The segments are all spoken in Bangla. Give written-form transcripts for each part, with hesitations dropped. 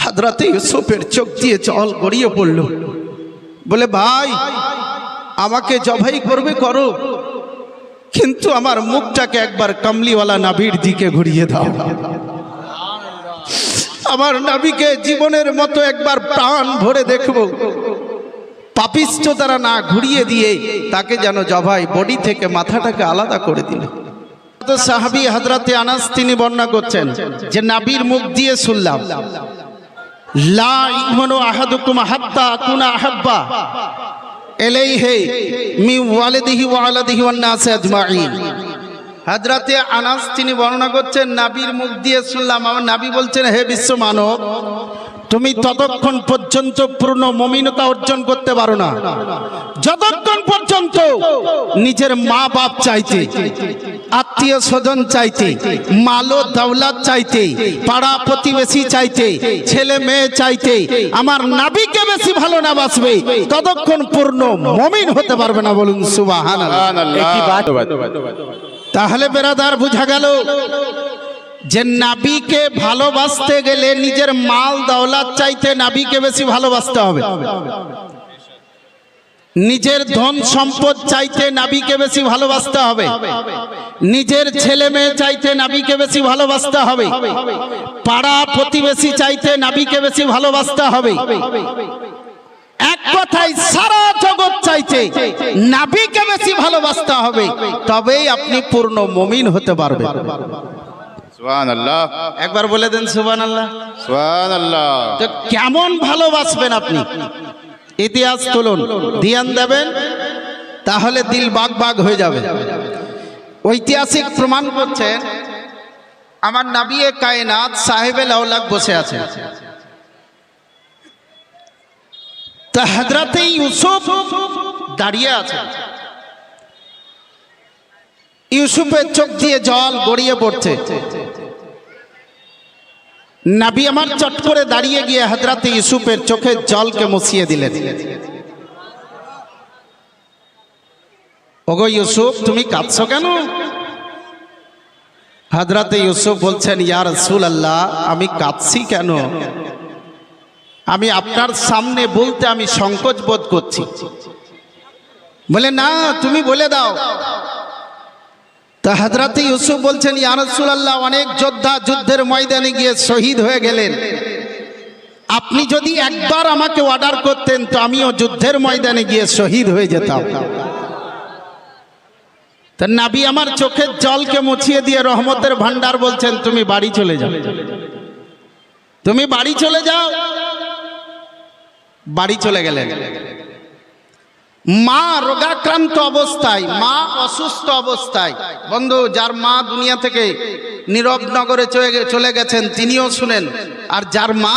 হযরতে ইউসুফের চোখ দিয়ে জল গড়িয়ে পড়ল। বলে, ভাই আমাকে জবাই করবে করো, কিন্তু আমার মুখটাকে একবার কামলিওয়ালা নাবির দিকে ঘুরিয়ে দাও। আমার নাবিকে জীবনের মতো একবার প্রাণ ভরে দেখব। পাপিষ্ঠ তারা না ঘুরিয়ে দিয়ে তাকে যেন জবাই বডি থেকে মাথাটাকে আলাদা করে দিল। তো সাহাবী হযরতে আনাস তিনি বর্ণনা করছেন যে নাবির মুখ দিয়ে শুনলাম, লা ইউমিনু আহাদুকুম হাত্তা আকুনা আহাব্বা ইলাইহি মিন ওয়ালিদিহি ওয়া ওয়ালাদিহি ওয়ান নাস আজমাইন। হযরতে আনাস তিনি বর্ণনা করছেন নাবির মুখ দিয়ে শুনলাম, আমার নাবি বলছেন, হে বিশ্ব মানব, তুমি ততক্ষণ পর্যন্ত পূর্ণ মুমিনতা অর্জন করতে পারো না যতক্ষণ পর্যন্ত নিজের মা বাপ চাইতে, আত্মীয় স্বজন চাইতে, মাল ও দৌলত চাইতে, পাড়া প্রতিবেশী চাইতে, ছেলে মেয়ে চাইতে আমার নাবিকে বেশি ভালো না বাসবে, ততক্ষণ পূর্ণ মুমিন হতে পারবে না। বলুন সুবহানাল্লাহ। তাহলে বেরাদার বুঝা গেল যে নাবিকে ভালোবাসতে গেলে নিজের মাল দৌলত চাইতে নাবিকে বেশি ভালোবাসতে হবে, নিজের ধন সম্পদ চাইতে নাবিকে বেশি ভালোবাসতে হবে, নিজের ছেলে মেয়ে চাইতে নাবিকে বেশি ভালোবাসতে হবে, পাড়া প্রতিবেশী চাইতে নাবিকে বেশি ভালোবাসতে হবে। এক কথায় সারা জগৎ চাইতে নাবিকে বেশি ভালোবাসতে হবে, তবেই আপনি পূর্ণ মুমিন হতে পারবেন। সুবহানাল্লাহ। একবার বলে দেন সুবহানাল্লাহ। সুবহানাল্লাহ। তো কেমন ভালোবাসবেন আপনি? ইতিহাস তুলুন, ধ্যান দেবেন, তাহলে দিল বাগ বাগ হয়ে যাবে। ঐতিহাসিক প্রমাণ করছেন আমার নবী-এ কায়নাত সাহেবে লাউলাক বসে আছেন। তা হযরতে ইউসুফ দাঁড়িয়ে আছেন। ইউসুফের চোখ দিয়ে জল গড়িয়ে পড়ছে। নবী আমার চট করে দাঁড়িয়ে গিয়ে হযরতে ইউসুফের চোখের জলকে মুছিয়ে দিলেন। ওগো ইউসুফ, তুমি কাঁদছো কেন? হযরতে ইউসুফ বলছেন, ইয়া রাসূলুল্লাহ, আমি কাঁদছি কেন? আমি আপনার সামনে বলতে আমি সংকোচ বোধ করছি। বলে, না, তুমি বলে দাও। তা হযরতে ইউসুফ বলছেন, ইয়া রাসূলুল্লাহ, অনেক যোদ্ধা যুদ্ধের ময়দানে গিয়ে শহীদ হয়ে গেলেন। আপনি যদি একবার আমাকে অর্ডার করতেন তো আমিও যুদ্ধের ময়দানে গিয়ে শহীদ হয়ে যেতাম। তা নবী আমার চোখের জলকে মুছিয়ে দিয়ে রহমতের ভান্ডার বলছেন, তুমি বাড়ি চলে যাও, তুমি বাড়ি চলে যাও। বাড়ি চলে গেলেন। মা রোগাক্রান্ত অবস্থায়, মা অসুস্থ অবস্থায়, বন্ধু যার মা দুনিয়া থেকে নীরব নগরে চলে গেছেন তিনিও শুনেন, আর যার মা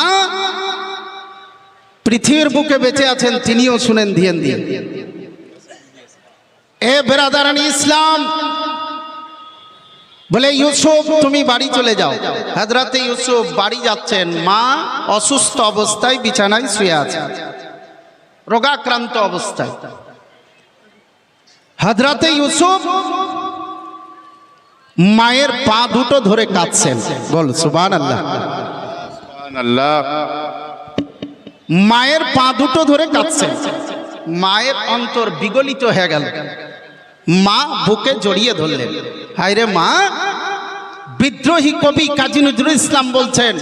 পৃথিবীর বুকে বেঁচে আছেন তিনিও শুনেন ধ্যান দিয়ে। এ বেরাদারান ইসলাম, বলে ইউসুফ তুমি বাড়ি চলে যাও। হযরতে ইউসুফ বাড়ি যাচ্ছেন, মা অসুস্থ অবস্থায় বিছানায় শুয়ে আছে, রোগাক্রান্ত অবস্থায়। হযরতে ইউসুফ মায়ের পা দুটো ধরে কাঁদছেন। বল সুবহানাল্লাহ। সুবহানাল্লাহ। মায়ের পা দুটো ধরে কাঁদছেন। মায়ের অন্তর বিগলিত হয়ে গেল। মা বুকে জড়িয়ে ধরলেন। হায় রে মা! বিদ্রোহী কবি কাজী নজরুল ইসলাম বলছেন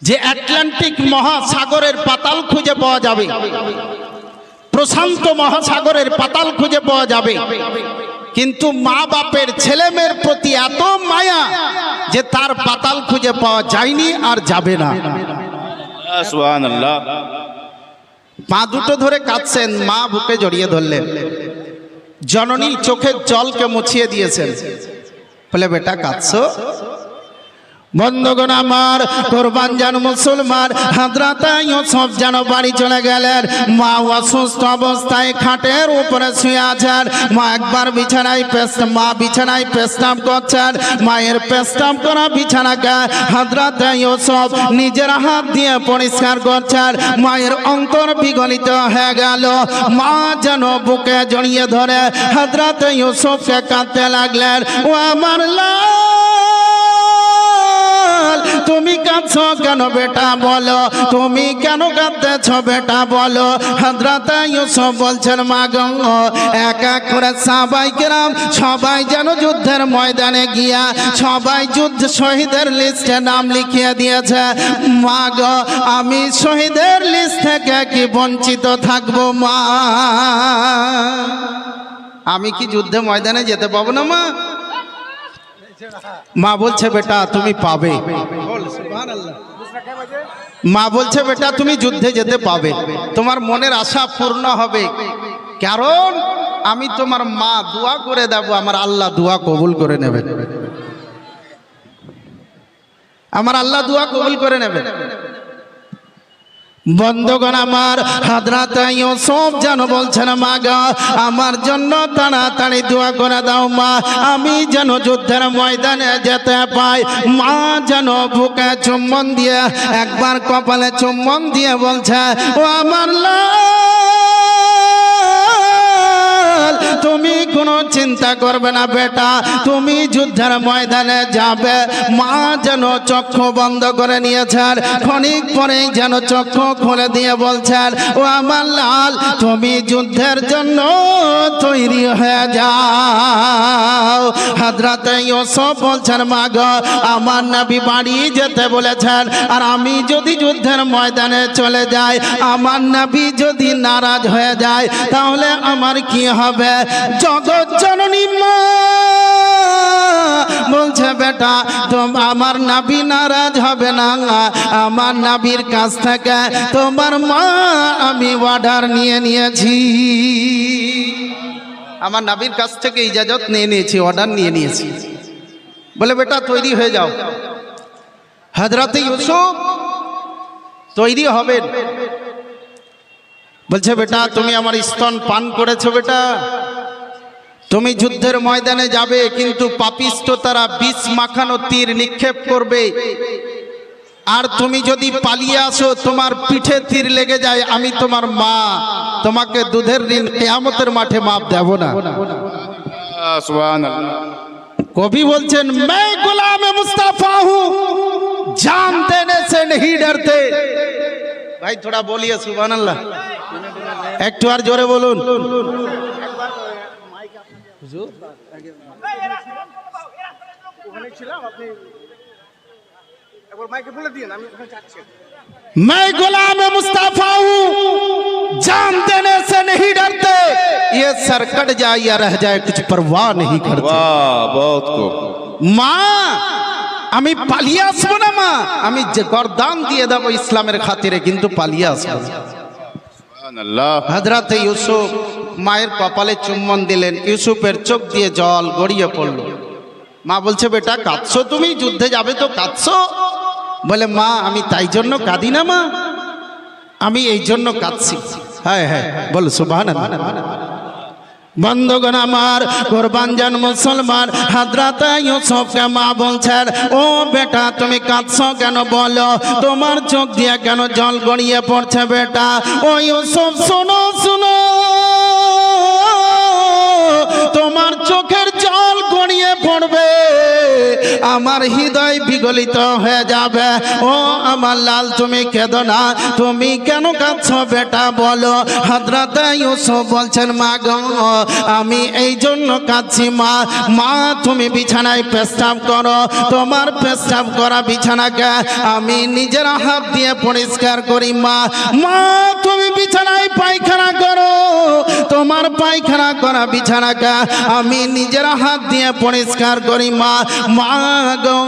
যে আটলান্টিক মহাসাগরের পাতাল খুঁজে পাওয়া যাবে, প্রশান্ত মহাসাগরের পাতাল খুঁজে পাওয়া যাবে, কিন্তু মা বাপের ছেলে মেয়ের প্রতি এত মায়া যে তার পাতাল খুঁজে পাওয়া যায়নি আর যাবে না। সুবহানাল্লাহ। পা দুটো ধরে কাঁদছেন, মা বুকে জড়িয়ে ধরলেন। জননী চোখের জলকে মুছিয়ে দিয়েছেন। বলে, বেটা কাঁদছো? বন্ধুগণ আমার, কোরবান যান মুসলমান, হযরতে ইউসুফ যেন বাড়ি চলে গেলেন। মা অসুস্থ অবস্থায় খাটের উপরে শুয়ে আছেন। মা একবার বিছানায় পেশাব করছেন। মায়ের পেশাব করা বিছানাকে হযরতে ইউসুফ নিজের হাত দিয়ে পরিষ্কার করছেন। মায়ের অন্তর বিগলিত হয়ে গেল। মা যেন বুকে জড়িয়ে ধরে হযরতে ইউসুফকে কাঁদতে লাগলেন। ও আমার কাঁদছো কেন বেটা বলো, তুমি কেন কাঁদতেছ বেটা বলো। হযরত ইউসুফ বলছেন মা গো, এক এক করে সাহাবায়ে কেরাম সবাই যেন যুদ্ধের ময়দানে গিয়া সবাই যুদ্ধ শহীদের লিস্টে নাম লিখিয়ে দিয়েছে। মা গো, আমি শহীদের লিস্ট থেকে কি বঞ্চিত থাকবো মা? আমি কি যুদ্ধে ময়দানে যেতে পাবো না মা? মা বলছে বেটা তুমি পাবে। মা বলছে বেটা তুমি যুদ্ধে যেতে পাবে, তোমার মনের আশা পূর্ণ হবে, কারণ আমি তোমার মা দোয়া করে দেব, আমার আল্লাহ দোয়া কবুল করে নেবেন, আমার আল্লাহ দোয়া কবুল করে নেবেন। বন্ধুগণ আমার, হযরত ইউসুফ যেন বলছেন মা গো, আমার জন্য তাড়াতাড়ি দোয়া করে দাও মা, আমি যেন যুদ্ধের ময়দানে যেতে পাই। মা যেন বুকে চুম্বন দিয়ে একবার কপালে চুম্বন দিয়ে বলছে ও আমার লাল, তুমি কোনো চিন্তা করবে না বেটা, তুমি যুদ্ধের ময়দানে যাবে। মা যেন চক্ষু বন্ধ করে নিয়েছেন, ক্ষণিক পরেই যেন চক্ষু খুলে দিয়ে বলছেন ও আমার লাল, তুমি যুদ্ধের জন্য তৈরি হয়ে যাও। হযরত ইউসুফ বলছেন মা গো, আমার নবী বাড়ি যেতে বলেছেন, আর আমি যদি যুদ্ধের ময়দানে চলে যাই, আমার নবী যদি নারাজ হয়ে যায়, তাহলে আমার কি হবে? জগৎ জননী মা বলছে বেটা আমার নবী নারাজ হবে না, আমার নবীর কাছ থেকে তোমার মা আমি অর্ডার নিয়ে নিয়েছি, আমার নবীর কাছ থেকে ইজাজত নিয়ে নিয়েছি, অর্ডার নিয়ে নিয়েছি। বলে বেটা তৈরি হয়ে যাও। হযরত ইউসুফ তৈরি হবেন, বলছে বেটা তুমি আমার স্তন পান করেছো বেটা, তুমি যুদ্ধের ময়দানে যাবে, কিন্তু পাপিষ্ঠ তারা বিষ মাখানো তীর নিক্ষেপ করবে, আর তুমি যদি পালিয়ে আসো তোমার পিঠে তীর লেগে যায়, আমি তোমার মা তোমাকে দুধের ঋণ কিয়ামতের মাঠে মাপ দেব না। সুবহানাল্লাহ। কবি বলছেন मैं गुलाम मुस्तफा हूँ जान देने से नहीं डरते। ভাই थोड़ा बोलिए सुभान अल्लाह, একটু আর জোরে বলুন। मैं गुलाम मुस्तफा हूँ जान देने से नहीं डरते, ये सर कट जाए या रह जाए कुछ परवाह नहीं करते। वाह, बहुत को মা আমি পালিয়ে আসবো না মা, আমি যে গর্দান দিয়ে দেবো ইসলামের খাতিরে, কিন্তু পালিয়ে আসবো না। সুবহানাল্লাহ। হযরত ইউসুফ মায়ের কপালে চুম্বন দিলেন, ইউসুফের চোখ দিয়ে জল গড়িয়ে পড়ল। মা বলছে বেটা কাঁদছো, তুমি যুদ্ধে যাবে তো কাঁদছো? বলে মা আমি তাই জন্য কাঁদি না মা, আমি এই জন্য কাঁদছি। হ্যাঁ হ্যাঁ বল সুবহানাল্লাহ। বন্ধুগণ আমার, কুরবান জান মুসলমান, হযরত ইউসুফকে মা বলছেন ও বেটা তুমি কাঁদছো কেন বলো, তোমার চোখ দিয়ে কেন জল গড়িয়ে পড়ছে বেটা? ও ইউসুফ শোনো শোনো, তোমার চোখের জল গড়িয়ে পড়বে, আমার হৃদয় বিগলিত হয়ে যাবে। ও আমার লাল তুমি কেঁদো না, তুমি কেন কাঁদছো বেটা বলো। হযরত ইউসুফ বলছেন মা গো আমি এই জন্য কাঁদছি মা, মা তুমি বিছানায় পেশাব করো, তোমার পেশাব করা বিছানাকে আমি নিজের হাত দিয়ে পরিষ্কার করি মা। মা তুমি বিছানায় পায়খানা করো, তোমার পায়খানা করা বিছানাকে আমি নিজের হাত দিয়ে পরিষ্কার করি মা। মা গো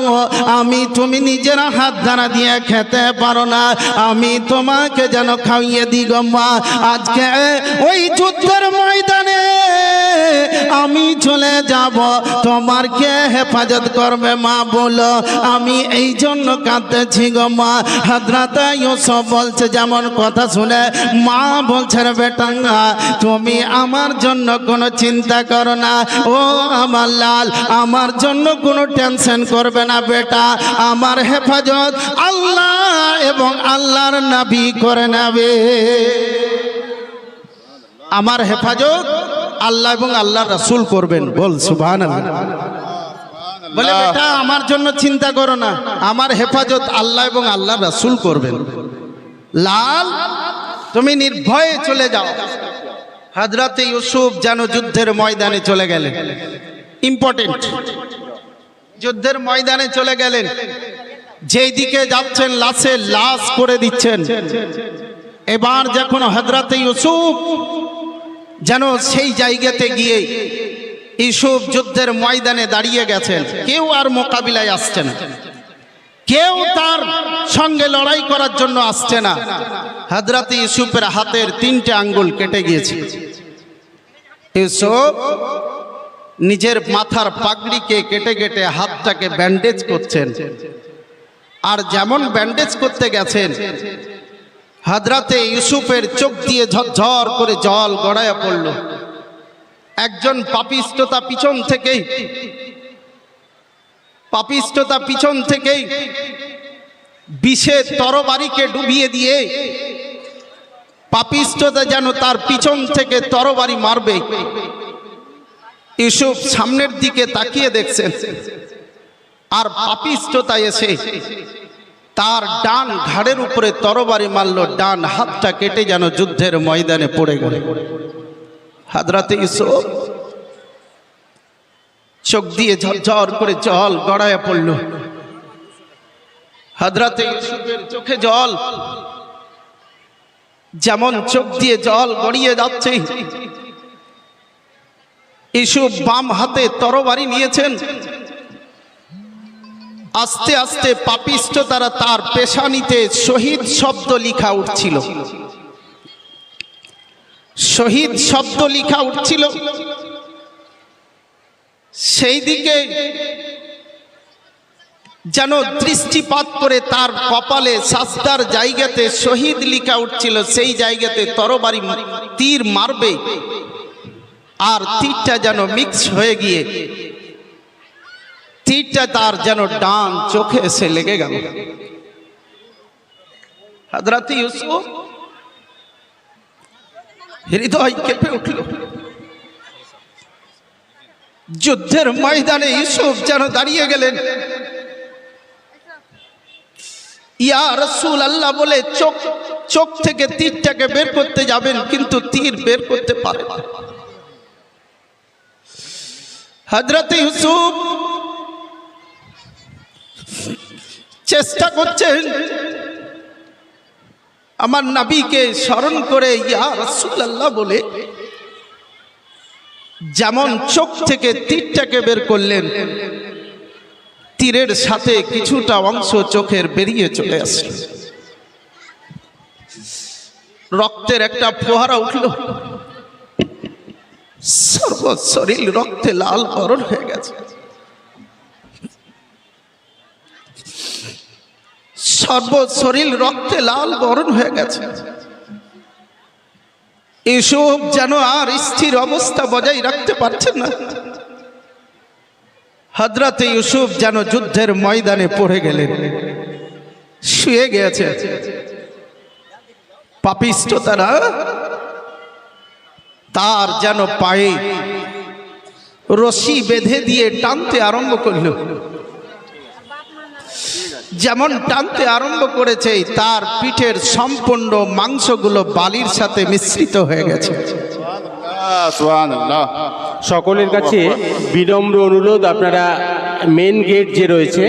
আমি তুমি নিজের হাত দ্বারা দিয়ে খেতে পারো না, আমি তোমাকে যেন খাইয়ে দিই গো মা। আজকে ওই যুদ্ধের ময়দানে আমি চলে যাব, তোমার কে হেফাজত করবে মা বলো, আমি এই জন্য কাঁদতেছি গো মা। হযরত ইউসুফ বলছে যেমন কথা শুনে মা বলছে রে বেটা তুমি আমার জন্য কোনো চিন্তা করো না, ও আমার লাল আমার জন্য কোনো টেনশন করবে না বেটা, আমার হেফাজত আল্লাহ এবং আল্লাহর নবী করে নেবে। আমার হেফাজত আল্লাহ এবং আল্লাহর রাসূল করবেন, বল সুবহানাল্লাহ। বলে বেটা আমার জন্য চিন্তা করো না, আমার হেফাজত আল্লাহ এবং আল্লাহ রাসূল করবেন। লাল তুমি নির্ভয়ে চলে যাও। হযরতে ইউসুফ যেন যুদ্ধের ময়দানে চলে গেলেন। ইম্পর্টেন্ট, যুদ্ধের ময়দানে চলে গেলেন। যেই দিকে যাচ্ছেন লাশে লাশ করে দিচ্ছেন। এবার যখন হযরতে ইউসুফ যেন সেই জায়গাতে গিয়ে ইউসুফ যুদ্ধের ময়দানে দাঁড়িয়ে গেছেন, কেউ আর মোকাবিলায় আসছে না, কেউ তার সঙ্গে লড়াই করার জন্য আসছে না। হযরতে ইউসুফের হাতের 3টে আঙ্গুল কেটে গিয়েছে। ইউসুফ নিজের মাথার পাগড়িকে কেটে কেটে হাতটাকে ব্যান্ডেজ করছেন। আর যেমন ব্যান্ডেজ করতে গেছেন, হযরতে ইউসুফের চোখ দিয়ে ঝরঝর করে জল গড়াইয়া পড়ল। একজন পাপিষ্ঠতা পিছন থেকেই বিষের তরবারিকে ডুবিয়ে দিয়ে পাপিষ্ঠতা যেন তার পিছন থেকে তরবারি মারবে। ইউসুফ সামনের দিকে তাকিয়ে দেখছেন, আর পাপিষ্ঠতা এসে তার ডান ঘাড়ের উপরে তরবারি মারল। ডান হাতটা কেটে যেন যুদ্ধের ময়দানে পড়ে গেল। হযরতে ইউসুফ চোখ দিয়ে ঝরঝর করে জল গড়াইয়া পড়ল। হযরতে ইউসুফের চোখে জল, যেমন চোখ দিয়ে জল গড়িয়ে যাচ্ছে, ইউসুফ বাম হাতে তরবারি নিয়েছেন। আস্তে আস্তে পাপিষ্ঠ তার পেশানিতে শহীদ শব্দ লিখা উঠছিল। শহীদ শব্দ লিখা উঠছিল। সেই দিকে যেন দৃষ্টিপাত করে তার কপালে সাজদার জায়গাতে শহীদ লিখা উঠছিল। সেই জায়গাতে তরবারি তীর মারবে, আর তীরটা যেন মিক্স হয়ে গিয়ে তীরটা তার যেন ডান চোখে এসে লেগে গেল। হযরতে ইউসুফ হৃদয় কেঁপে উঠল। যুদ্ধের ময়দানে ইউসুফ যেন দাঁড়িয়ে গেলেন। ইয়া রাসূলুল্লাহ বলে চোখ থেকে তীরটাকে বের করতে যাবেন, কিন্তু তীর বের করতে পারে না। হযরতে ইউসুফ চেষ্টা করছেন আমার নবীকে স্মরণ করে ইয়া রাসূলুল্লাহ বলে, যেমন চোখ থেকে তীরটাকে বের করলেন, তীরের সাথে কিছুটা অংশ চোখের বেরিয়ে চলে আসলো। রক্তের একটা ফোয়ারা উঠল। সর্বশরীর রক্তে লাল বরণ হয়ে গেছে। সর্বশরীর রক্তে লাল বরণ হয়ে গেছে। ইউসুফ যেন আর স্থির অবস্থা বজায় রাখতে পারছেন না। হযরতে ইউসুফ যেন যুদ্ধের ময়দানে পড়ে গেলেন, শুয়ে গেছে। পাপিষ্ঠতারা তার যেন পায়ে রশি বেঁধে দিয়ে টানতে আরম্ভ করল। যেমন টানতে আরম্ভ করেছে, তার পিঠের সম্পূর্ণ মাংসগুলো বালির সাথে মিশ্রিত হয়ে গেছে। সুবহানাল্লাহ। সকলের কাছে বিনম্র অনুরোধ, আপনারা মেন গেট যে রয়েছে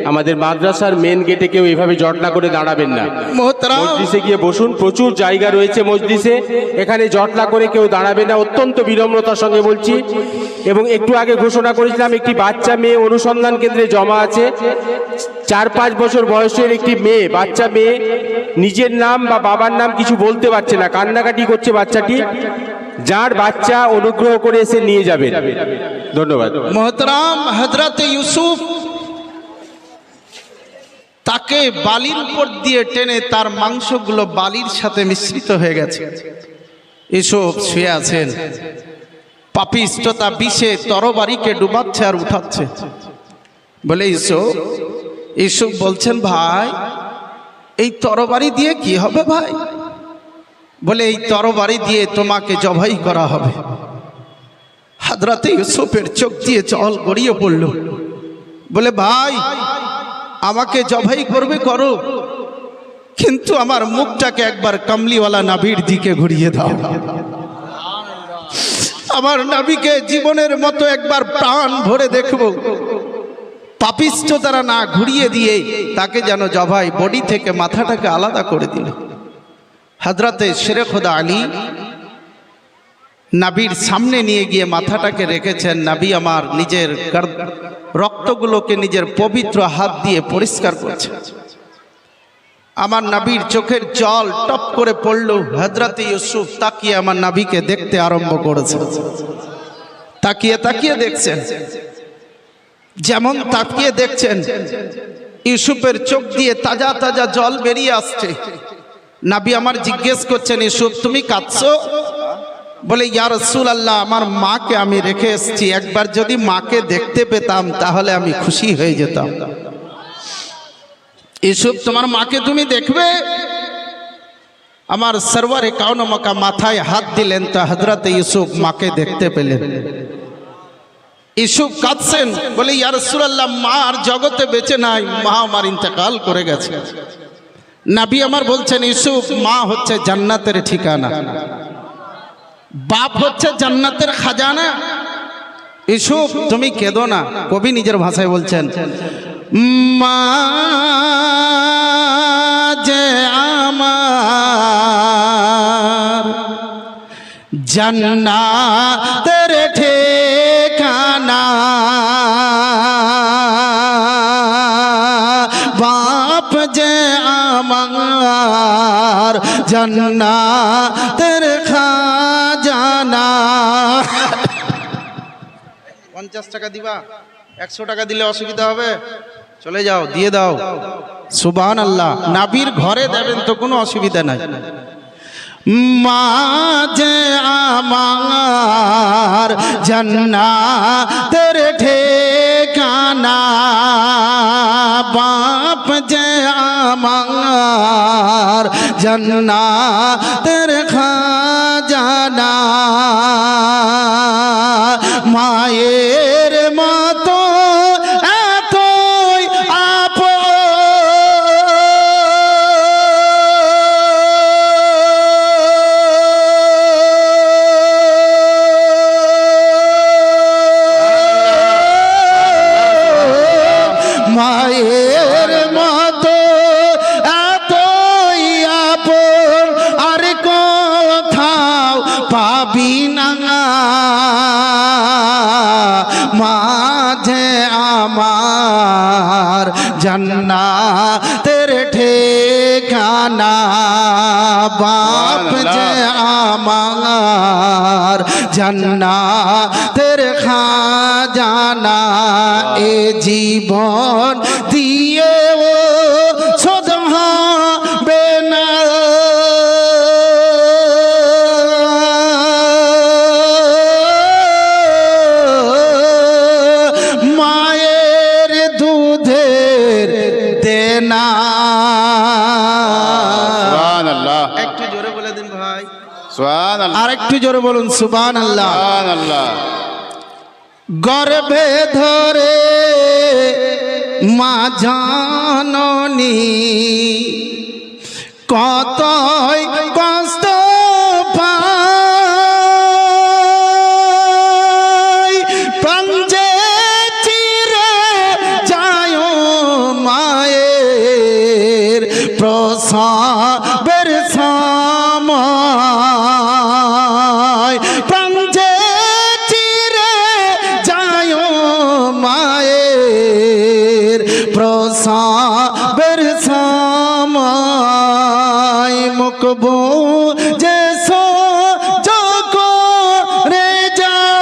আমাদের মাদ্রাসার মেন গেটে কেউ এভাবে জটলা করে দাঁড়াবেন না। মোহতারাম, মজলিসে গিয়ে বসুন, প্রচুর জায়গা রয়েছে মজলিসে, এখানে জটলা করে কেউ দাঁড়াবে না, অত্যন্ত বিনম্রতার সঙ্গে বলছি। এবং একটু আগে ঘোষণা করেছিলাম একটি বাচ্চা মেয়ে অনুসন্ধান কেন্দ্রে জমা আছে। 4-5 বছর বয়সের একটি মেয়ে, বাচ্চা মেয়ে, নিজের নাম বা বাবার নাম কিছু বলতে পারছে না, কান্নাকাটি করছে বাচ্চাটি। যার বাচ্চা অনুগ্রহ করে এসে নিয়ে যাবেন। ধন্যবাদ। মোহতারাম, হযরতে ইউসুফ তাকে বালির উপর দিয়ে টেনে তার মাংসগুলো বালির সাথে মিশ্রিত হয়ে গেছে। ইউসুফ শুয়ে আছেন, পাপিষ্ঠতা বিষে তরবারিকে ডুবাচ্ছে আর উঠাচ্ছে। বলে ইউসুফ বলছেন, ভাই এই তরবারি দিয়ে কি হবে ভাই? বলে এই তরবারি দিয়ে তোমাকে জবাই করা হবে। হযরতে ইউসুফের চোখ দিয়ে জল গড়িয়ে পড়ল। বলে ভাই আমাকে জবাই করবে করো, কিন্তু আমার মুখটাকে একবার কামলিওয়ালা নাবির দিকে ঘুরিয়ে দাও। আমার নাবিকে জীবনের মতো একবার প্রাণ ভরে দেখব। পাপিষ্ঠ তারা না ঘুরিয়ে দিয়ে তাকে যেন জবাই বডি থেকে মাথাটাকে আলাদা করে দিল। হযরতে শেরে খোদা আলী নাবির সামনে নিয়ে গিয়ে মাথাটাকে রেখেছেন। নাবি আমার নিজের রক্তগুলোকে নিজের পবিত্র হাত দিয়ে পরিষ্কার করছে। আমার নাবির চোখের জল টপ করে পড়ল। হযরতে ইউসুফ তাকিয়ে আমার নাবিকে দেখতে আরম্ভ করেছে। তাকিয়ে তাকিয়ে দেখছেন, যেমন তাকিয়ে দেখছেন ইউসুফের চোখ দিয়ে তাজা তাজা জল বেরিয়ে আসছে। নাবি আমার জিজ্ঞেস করছেন, ইউসুফ তুমি কাঁদছো? বলে ইয়া রাসূলুল্লাহ, আমার মাকে আমি রেখে এসেছি, একবার যদি মাকে দেখতে পেতাম তাহলে আমি খুশি হয়ে যেতাম। ইউসুফ তোমার মাকে তুমি দেখবে? আমার সরওয়ারে কাউন মাকা মাথায় হাত দিলেন, তো হযরতে ইউসুফ মাকে দেখতে পেলেন। ইউসুফ কাঁদছেন, বলে ইয়া রাসূলুল্লাহ, মা আর জগতে বেঁচে নাই, মা আমার ইন্তেকাল করে গেছে। নবী আমার বলছেন, ইউসুফ মা হচ্ছে জান্নাতের ঠিকানা, বাপ হচ্ছে জান্নাতের খাজানা। ইউসুফ তুমি কেঁদো না। কবি নিজের ভাষায় বলছেন, মা যে আমার জান্নাতের ঠিকানা, বাপ যে আমার জান্নাতের খাজানা। 50 টাকা দিবা? 100 টাকা দিলে অসুবিধা হবে? চলে যাও, দিয়ে দাও। সুবহানাল্লাহ। নাবির ঘরে দেবেন তো কোনো অসুবিধা নাই। মা যে আমার জান্নাতের ঠিকানা, বাপ যে আমার জান্নাতের খাজানা। মায়ের মতো এতই আপন, মায়ের মতো এতই আপন আর কোথাও পাবি না। মাঝে আমার জান্নাতের ঠিকানা, বাপ যে আমার জান্নাতের খাজানা। এ জীবন দিয়ে ও শোধ হবে না, মায়ের দুধের দেনা। সুবহানাল্লাহ। একটু জোরে বলে দিন ভাই, সুবহানাল্লাহ। আর একটু জোরে বলুন সুবহানাল্লাহ। সুবহানাল্লাহ। গর্ভে ধরে মা জননী কতই কষ্ট পায়, প্রাণ যে চিরে যায় মায়ের প্রসবের সময়। প্রাণ যে চিরে যায় মায়ের প্রসবের সময়। মুখবু যে সহ্য করে যায়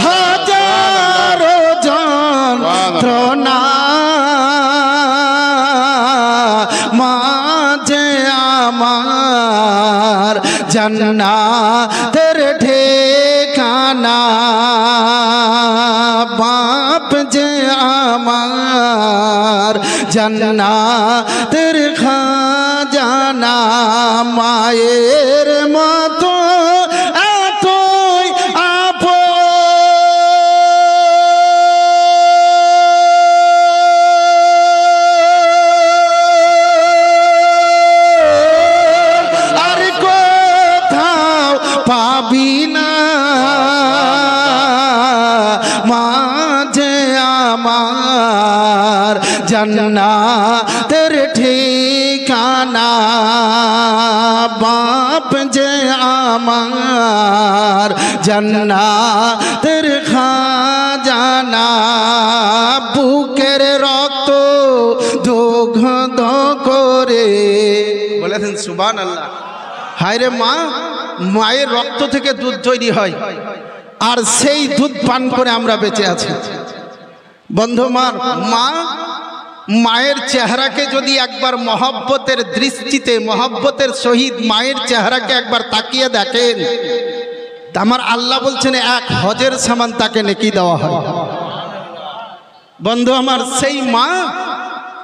হাজারো যন্ত্রণা, মাঝে আমার জান্নাতের ঠিকানা, বাপ যে আমার জান্নাতের খাজানা। না মায়ের মতো এতই আপন আর কোথাও পাবি না মাঝে আমার জান্নাতের ঠিকানা বাপ যে আমার জান্নাতের খাজানা বুকের রক্ত দুগ্ধ করে বলেছেন সুবহানাল্লাহ। হায় রে মা, মায়ের রক্ত থেকে দুধ তৈরি হয় আর সেই দুধ পান করে আমরা বেঁচে আছি। বন্ধুমার মা, মায়ের চেহারাকে যদি একবার মহব্বতের দৃষ্টিতে মহব্বতের সহিত মায়ের চেহারাকে একবার তাকিয়ে দেখেন, আমার আল্লাহ বলছেন এক হজের সমান তাকে নেকি দেওয়া হয়। বন্ধু আমার, সেই মা,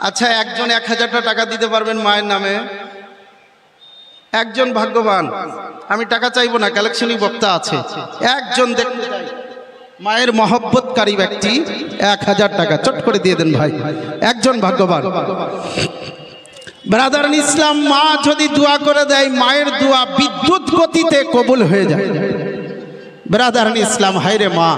আচ্ছা একজন 1000টা টাকা দিতে পারবেন মায়ের নামে? একজন ভাগ্যবান, আমি টাকা চাইবো না, কালেকশনই বক্তা আছে, একজন দেখতে চাই মায়ের মহব্বতকারী ব্যক্তি 1000 টাকা চট করে দিয়ে দেন ভাই, একজন ভাগ্যবান। ব্রাদার ইসলাম, মা যদি দোয়া করে দেয়, মায়ের দোয়া বিদ্যুৎ গতিতে কবুল হয়ে যায়। ব্রাদার ইসলাম, হায়রে মা,